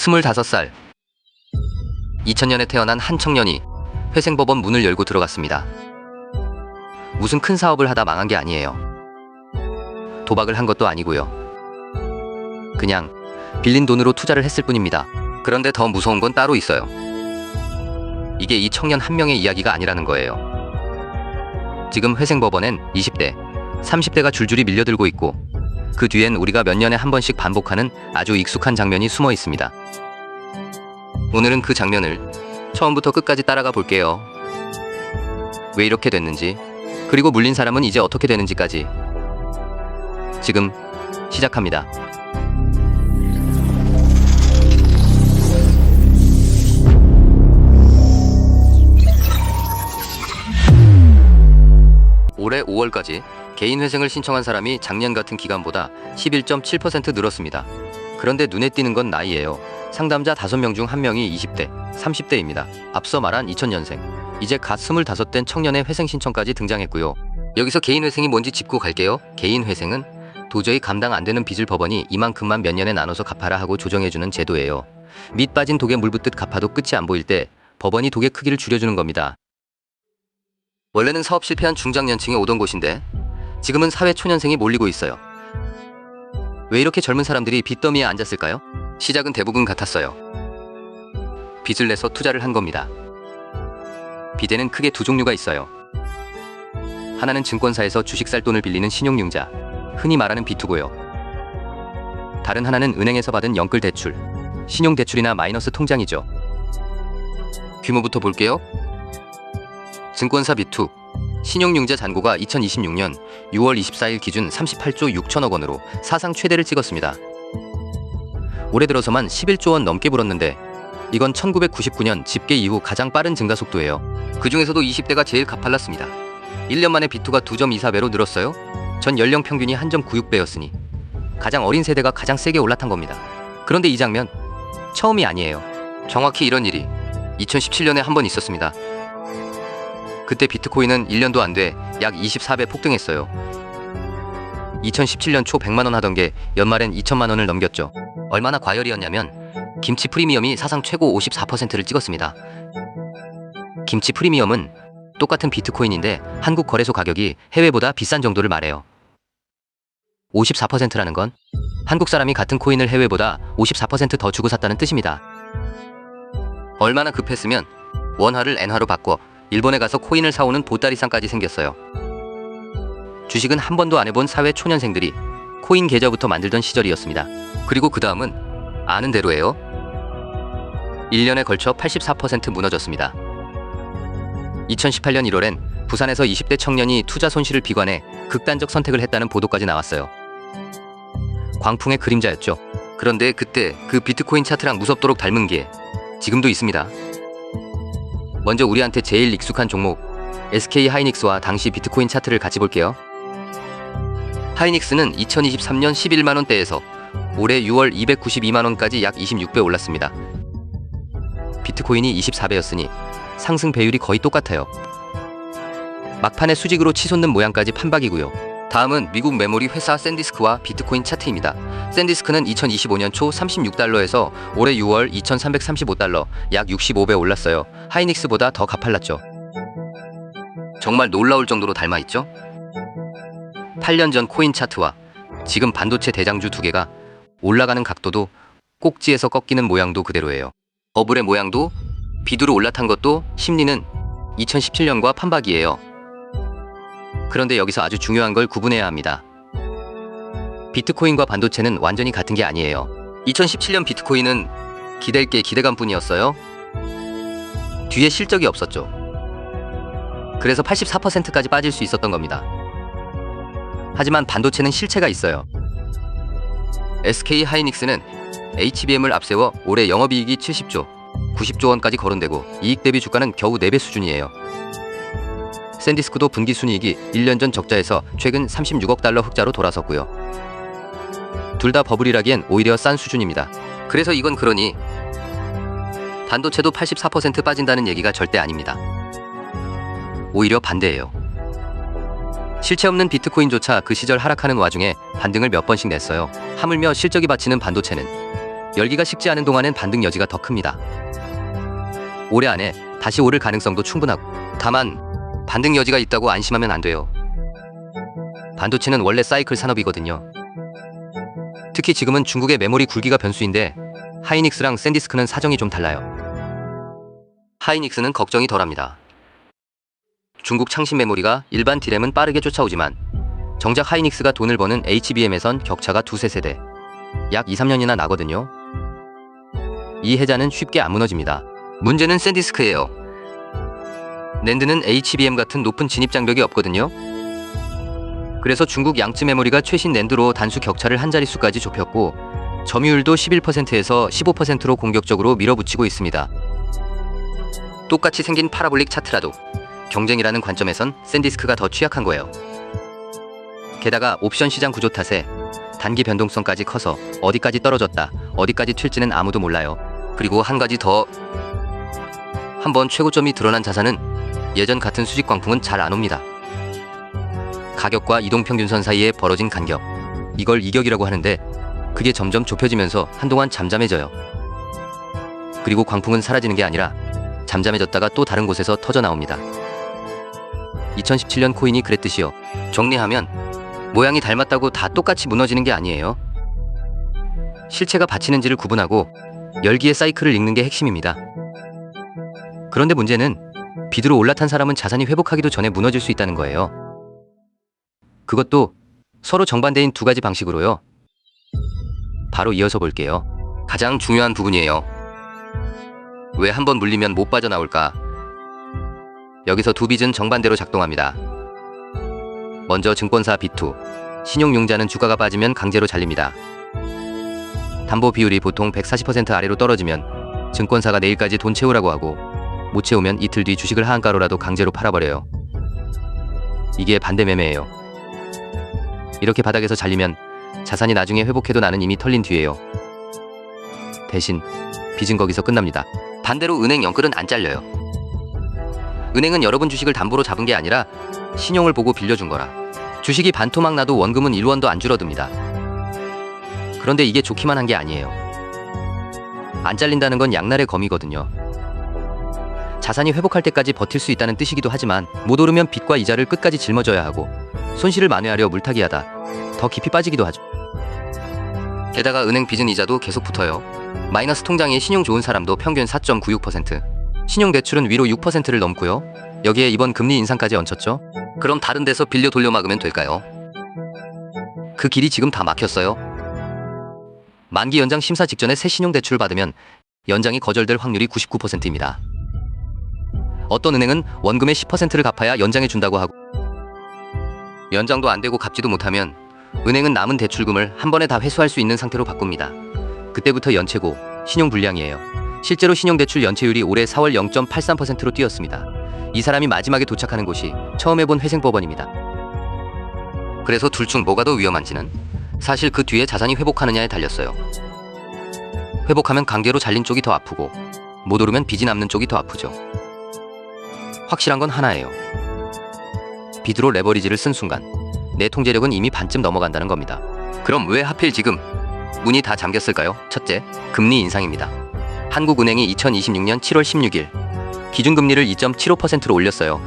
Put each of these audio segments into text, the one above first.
25살 2000년에 태어난 한 청년이 회생법원 문을 열고 들어갔습니다. 무슨 큰 사업을 하다 망한 게 아니에요. 도박을 한 것도 아니고요. 그냥 빌린 돈으로 투자를 했을 뿐입니다. 그런데 더 무서운 건 따로 있어요. 이게 이 청년 한 명의 이야기가 아니라는 거예요. 지금 회생법원엔 20대, 30대가 줄줄이 밀려들고 있고 그 뒤엔 우리가 몇 년에 한 번씩 반복하는 아주 익숙한 장면이 숨어 있습니다. 오늘은 그 장면을 처음부터 끝까지 따라가 볼게요. 왜 이렇게 됐는지, 그리고 물린 사람은 이제 어떻게 되는지까지. 지금 시작합니다. 올해 5월까지 개인 회생을 신청한 사람이 작년 같은 기간보다 11.7% 늘었습니다. 그런데 눈에 띄는 건 나이예요. 상담자 5명 중 1명이 20대, 30대입니다. 앞서 말한 2000년생, 이제 갓 25된 청년의 회생 신청까지 등장했고요. 여기서 개인 회생이 뭔지 짚고 갈게요. 개인 회생은 도저히 감당 안 되는 빚을 법원이 이만큼만 몇 년에 나눠서 갚아라 하고 조정해주는 제도예요. 밑 빠진 독에 물 붓듯 갚아도 끝이 안 보일 때 법원이 독의 크기를 줄여주는 겁니다. 원래는 사업 실패한 중장년층이 오던 곳인데 지금은 사회 초년생이 몰리고 있어요. 왜 이렇게 젊은 사람들이 빚더미에 앉았을까요? 시작은 대부분 같았어요. 빚을 내서 투자를 한 겁니다. 빚에는 크게 두 종류가 있어요. 하나는 증권사에서 주식 살 돈을 빌리는 신용융자, 흔히 말하는 비투고요. 다른 하나는 은행에서 받은 영끌 대출, 신용대출이나 마이너스 통장이죠. 규모부터 볼게요. 증권사 비투, 신용융자 잔고가 2026년 6월 24일 기준 38조 6천억 원으로 사상 최대를 찍었습니다. 올해 들어서만 11조 원 넘게 불었는데 이건 1999년 집계 이후 가장 빠른 증가 속도예요. 그 중에서도 20대가 제일 가팔랐습니다. 1년 만에 비투가 2.24배로 늘었어요. 전 연령 평균이 1.96배였으니 가장 어린 세대가 가장 세게 올라탄 겁니다. 그런데 이 장면 처음이 아니에요. 정확히 이런 일이 2017년에 한 번 있었습니다. 그때 비트코인은 1년도 안 돼 약 24배 폭등했어요. 2017년 초 100만 원 하던 게 연말엔 2천만 원을 넘겼죠. 얼마나 과열이었냐면 김치 프리미엄이 사상 최고 54%를 찍었습니다. 김치 프리미엄은 똑같은 비트코인인데 한국 거래소 가격이 해외보다 비싼 정도를 말해요. 54%라는 건 한국 사람이 같은 코인을 해외보다 54% 더 주고 샀다는 뜻입니다. 얼마나 급했으면 원화를 엔화로 바꿔 일본에 가서 코인을 사오는 보따리상까지 생겼어요. 주식은 한 번도 안 해본 사회 초년생들이 코인 계좌부터 만들던 시절이었습니다. 그리고 그 다음은 아는 대로예요. 1년에 걸쳐 84% 무너졌습니다. 2018년 1월엔 부산에서 20대 청년이 투자 손실을 비관해 극단적 선택을 했다는 보도까지 나왔어요. 광풍의 그림자였죠. 그런데 그때 그 비트코인 차트랑 무섭도록 닮은 게 지금도 있습니다. 먼저 우리한테 제일 익숙한 종목 SK 하이닉스와 당시 비트코인 차트를 같이 볼게요. 하이닉스는 2023년 11만원대에서 올해 6월 292만원까지 약 26배 올랐습니다. 비트코인이 24배였으니 상승 배율이 거의 똑같아요. 막판에 수직으로 치솟는 모양까지 판박이고요. 다음은 미국 메모리 회사 샌디스크와 비트코인 차트입니다. 샌디스크는 2025년 초 36달러에서 올해 6월 2335달러 약 65배 올랐어요. 하이닉스보다 더 가팔랐죠. 정말 놀라울 정도로 닮아있죠? 8년 전 코인 차트와 지금 반도체 대장주 두 개가 올라가는 각도도 꼭지에서 꺾이는 모양도 그대로예요. 버블의 모양도 비두로 올라탄 것도 심리는 2017년과 판박이에요. 그런데 여기서 아주 중요한 걸 구분해야 합니다. 비트코인과 반도체는 완전히 같은 게 아니에요. 2017년 비트코인은 기댈 게 기대감뿐이었어요. 뒤에 실적이 없었죠. 그래서 84%까지 빠질 수 있었던 겁니다. 하지만 반도체는 실체가 있어요. SK 하이닉스는 HBM을 앞세워 올해 영업이익이 70조, 90조 원까지 거론되고 이익 대비 주가는 겨우 4배 수준이에요. 샌디스크도 분기 순이익이 1년 전 적자에서 최근 36억 달러 흑자로 돌아섰고요. 둘 다 버블이라기엔 오히려 싼 수준입니다. 그래서 이건 그러니 반도체도 84% 빠진다는 얘기가 절대 아닙니다. 오히려 반대예요. 실체 없는 비트코인조차 그 시절 하락하는 와중에 반등을 몇 번씩 냈어요. 하물며 실적이 받치는 반도체는 열기가 식지 않은 동안엔 반등 여지가 더 큽니다. 올해 안에 다시 오를 가능성도 충분하고, 다만 반등 여지가 있다고 안심하면 안 돼요. 반도체는 원래 사이클 산업이거든요. 특히 지금은 중국의 메모리 굴기가 변수인데 하이닉스랑 샌디스크는 사정이 좀 달라요. 하이닉스는 걱정이 덜합니다. 중국 창신 메모리가 일반 D램은 빠르게 쫓아오지만 정작 하이닉스가 돈을 버는 HBM에선 격차가 두세 세대, 약 2, 3년이나 나거든요. 이 해자는 쉽게 안 무너집니다. 문제는 샌디스크예요. 낸드는 HBM 같은 높은 진입 장벽이 없거든요. 그래서 중국 양쯔 메모리가 최신 낸드로 단수 격차를 한 자릿수까지 좁혔고 점유율도 11%에서 15%로 공격적으로 밀어붙이고 있습니다. 똑같이 생긴 파라볼릭 차트라도 경쟁이라는 관점에선 샌디스크가 더 취약한 거예요. 게다가 옵션 시장 구조 탓에 단기 변동성까지 커서 어디까지 떨어졌다, 어디까지 튈지는 아무도 몰라요. 그리고 한 가지 더, 한번 최고점이 드러난 자산은 예전 같은 수직 광풍은 잘 안 옵니다. 가격과 이동평균선 사이에 벌어진 간격, 이걸 이격이라고 하는데 그게 점점 좁혀지면서 한동안 잠잠해져요. 그리고 광풍은 사라지는 게 아니라 잠잠해졌다가 또 다른 곳에서 터져 나옵니다. 2017년 코인이 그랬듯이요. 정리하면 모양이 닮았다고 다 똑같이 무너지는 게 아니에요. 실체가 받치는지를 구분하고 열기의 사이클을 읽는 게 핵심입니다. 그런데 문제는 비드로 올라탄 사람은 자산이 회복하기도 전에 무너질 수 있다는 거예요. 그것도 서로 정반대인 두 가지 방식으로요. 바로 이어서 볼게요. 가장 중요한 부분이에요. 왜 한번 물리면 못 빠져나올까? 여기서 두 빚은 정반대로 작동합니다. 먼저 증권사 B2, 신용융자는 주가가 빠지면 강제로 잘립니다. 담보 비율이 보통 140% 아래로 떨어지면 증권사가 내일까지 돈 채우라고 하고 못 채우면 이틀 뒤 주식을 하한가로라도 강제로 팔아버려요. 이게 반대 매매예요. 이렇게 바닥에서 잘리면 자산이 나중에 회복해도 나는 이미 털린 뒤에요. 대신 빚은 거기서 끝납니다. 반대로 은행 연끌은 안 잘려요. 은행은 여러분 주식을 담보로 잡은 게 아니라 신용을 보고 빌려준 거라 주식이 반토막 나도 원금은 1원도 안 줄어듭니다. 그런데 이게 좋기만 한 게 아니에요. 안 잘린다는 건 양날의 검이거든요. 자산이 회복할 때까지 버틸 수 있다는 뜻이기도 하지만 못 오르면 빚과 이자를 끝까지 짊어져야 하고 손실을 만회하려 물타기하다 더 깊이 빠지기도 하죠. 게다가 은행 빚은 이자도 계속 붙어요. 마이너스 통장이 신용 좋은 사람도 평균 4.96%, 신용 대출은 위로 6%를 넘고요. 여기에 이번 금리 인상까지 얹혔죠. 그럼 다른 데서 빌려 돌려 막으면 될까요? 그 길이 지금 다 막혔어요. 만기 연장 심사 직전에 새 신용 대출을 받으면 연장이 거절될 확률이 99%입니다. 어떤 은행은 원금의 10%를 갚아야 연장해 준다고 하고 연장도 안 되고 갚지도 못하면 은행은 남은 대출금을 한 번에 다 회수할 수 있는 상태로 바꿉니다. 그때부터 연체고 신용 불량이에요. 실제로 신용대출 연체율이 올해 4월 0.83%로 뛰었습니다. 이 사람이 마지막에 도착하는 곳이 처음 해본 회생법원입니다. 그래서 둘 중 뭐가 더 위험한지는 사실 그 뒤에 자산이 회복하느냐에 달렸어요. 회복하면 강제로 잘린 쪽이 더 아프고 못 오르면 빚이 남는 쪽이 더 아프죠. 확실한 건 하나예요. 빚으로 레버리지를 쓴 순간 내 통제력은 이미 반쯤 넘어간다는 겁니다. 그럼 왜 하필 지금 문이 다 잠겼을까요? 첫째, 금리 인상입니다. 한국은행이 2026년 7월 16일 기준금리를 2.75%로 올렸어요.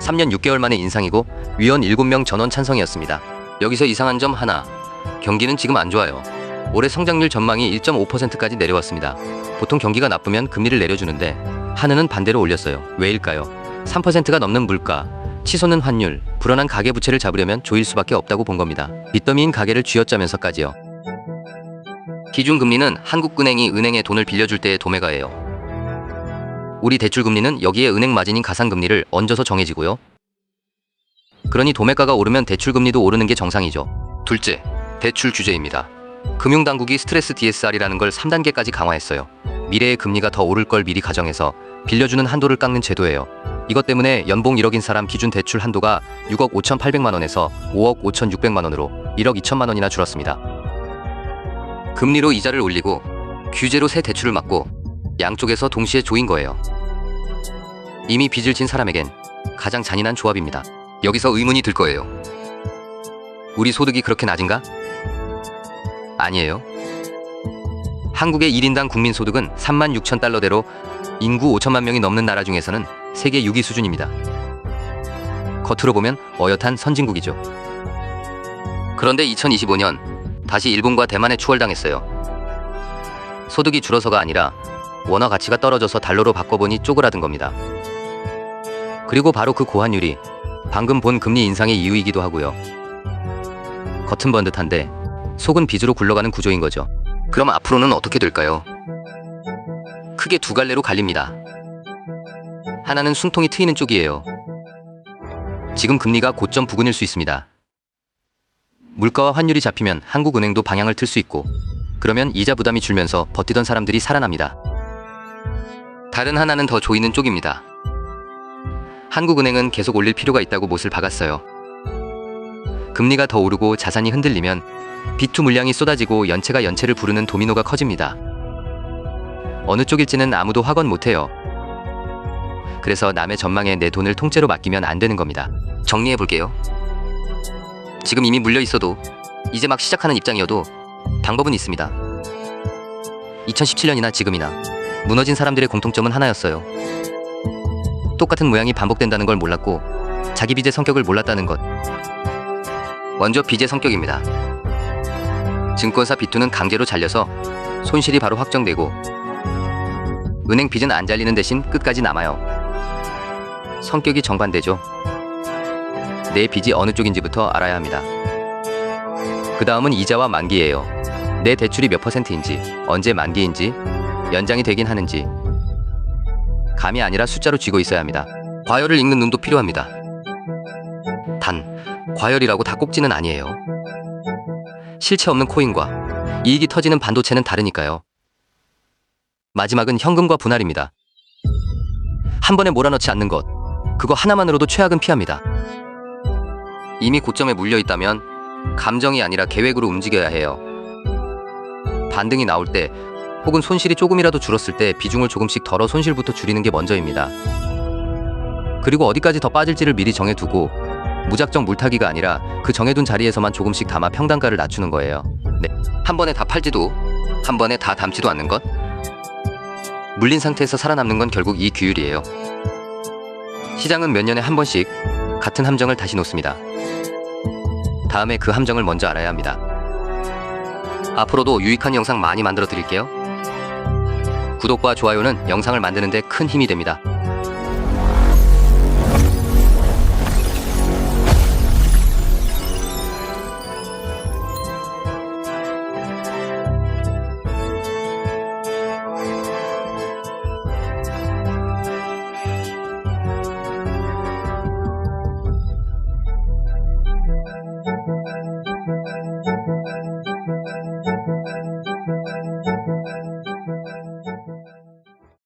3년 6개월 만에 인상이고 위원 7명 전원 찬성이었습니다. 여기서 이상한 점 하나, 경기는 지금 안 좋아요. 올해 성장률 전망이 1.5%까지 내려왔습니다. 보통 경기가 나쁘면 금리를 내려주는데 한은은 반대로 올렸어요. 왜일까요? 3%가 넘는 물가, 치솟는 환율, 불어난 가계부채를 잡으려면 조일 수밖에 없다고 본 겁니다. 빚더미인 가계를 쥐어짜면서까지요. 기준금리는 한국은행이 은행에 돈을 빌려줄 때의 도매가예요. 우리 대출금리는 여기에 은행 마진인 가상금리를 얹어서 정해지고요. 그러니 도매가가 오르면 대출금리도 오르는 게 정상이죠. 둘째, 대출 규제입니다. 금융당국이 스트레스 DSR이라는 걸 3단계까지 강화했어요. 미래의 금리가 더 오를 걸 미리 가정해서 빌려주는 한도를 깎는 제도예요. 이것 때문에 연봉 1억인 사람 기준 대출 한도가 6억 5,800만 원에서 5억 5,600만 원으로 1억 2천만 원이나 줄었습니다. 금리로 이자를 올리고 규제로 새 대출을 막고 양쪽에서 동시에 조인 거예요. 이미 빚을 진 사람에겐 가장 잔인한 조합입니다. 여기서 의문이 들 거예요. 우리 소득이 그렇게 낮은가? 아니에요. 한국의 1인당 국민소득은 36,000달러대로 인구 5천만 명이 넘는 나라 중에서는 세계 6위 수준입니다. 겉으로 보면 어엿한 선진국이죠. 그런데 2025년 다시 일본과 대만에 추월당했어요. 소득이 줄어서가 아니라 원화 가치가 떨어져서 달러로 바꿔보니 쪼그라든 겁니다. 그리고 바로 그 고환율이 방금 본 금리 인상의 이유이기도 하고요. 겉은 번듯한데 속은 빚으로 굴러가는 구조인 거죠. 그럼 앞으로는 어떻게 될까요? 크게 두 갈래로 갈립니다. 하나는 숨통이 트이는 쪽이에요. 지금 금리가 고점 부근일 수 있습니다. 물가와 환율이 잡히면 한국은행도 방향을 틀 수 있고, 그러면 이자 부담이 줄면서 버티던 사람들이 살아납니다. 다른 하나는 더 조이는 쪽입니다. 한국은행은 계속 올릴 필요가 있다고 못을 박았어요. 금리가 더 오르고 자산이 흔들리면 비투 물량이 쏟아지고 연체가 연체를 부르는 도미노가 커집니다. 어느 쪽일지는 아무도 확언 못해요. 그래서 남의 전망에 내 돈을 통째로 맡기면 안 되는 겁니다. 정리해볼게요. 지금 이미 물려 있어도 이제 막 시작하는 입장이어도 방법은 있습니다. 2017년이나 지금이나 무너진 사람들의 공통점은 하나였어요. 똑같은 모양이 반복된다는 걸 몰랐고 자기 빚의 성격을 몰랐다는 것. 먼저 빚의 성격입니다. 증권사 비투는 강제로 잘려서 손실이 바로 확정되고, 은행 빚은 안 잘리는 대신 끝까지 남아요. 성격이 정반대죠. 내 빚이 어느 쪽인지부터 알아야 합니다. 그 다음은 이자와 만기예요. 내 대출이 몇 %인지, 언제 만기인지, 연장이 되긴 하는지 감이 아니라 숫자로 쥐고 있어야 합니다. 과열을 읽는 눈도 필요합니다. 단, 과열이라고 다 꼭지는 아니에요. 실체 없는 코인과 이익이 터지는 반도체는 다르니까요. 마지막은 현금과 분할입니다. 한 번에 몰아넣지 않는 것, 그거 하나만으로도 최악은 피합니다. 이미 고점에 물려 있다면 감정이 아니라 계획으로 움직여야 해요. 반등이 나올 때 혹은 손실이 조금이라도 줄었을 때 비중을 조금씩 덜어 손실부터 줄이는 게 먼저입니다. 그리고 어디까지 더 빠질지를 미리 정해두고 무작정 물타기가 아니라 그 정해둔 자리에서만 조금씩 담아 평단가를 낮추는 거예요. 네. 한 번에 다 팔지도 한 번에 다 담지도 않는 것. 물린 상태에서 살아남는 건 결국 이 규율이에요. 시장은 몇 년에 한 번씩 같은 함정을 다시 놓습니다. 다음에 그 함정을 먼저 알아야 합니다. 앞으로도 유익한 영상 많이 만들어 드릴게요. 구독과 좋아요는 영상을 만드는 데 큰 힘이 됩니다.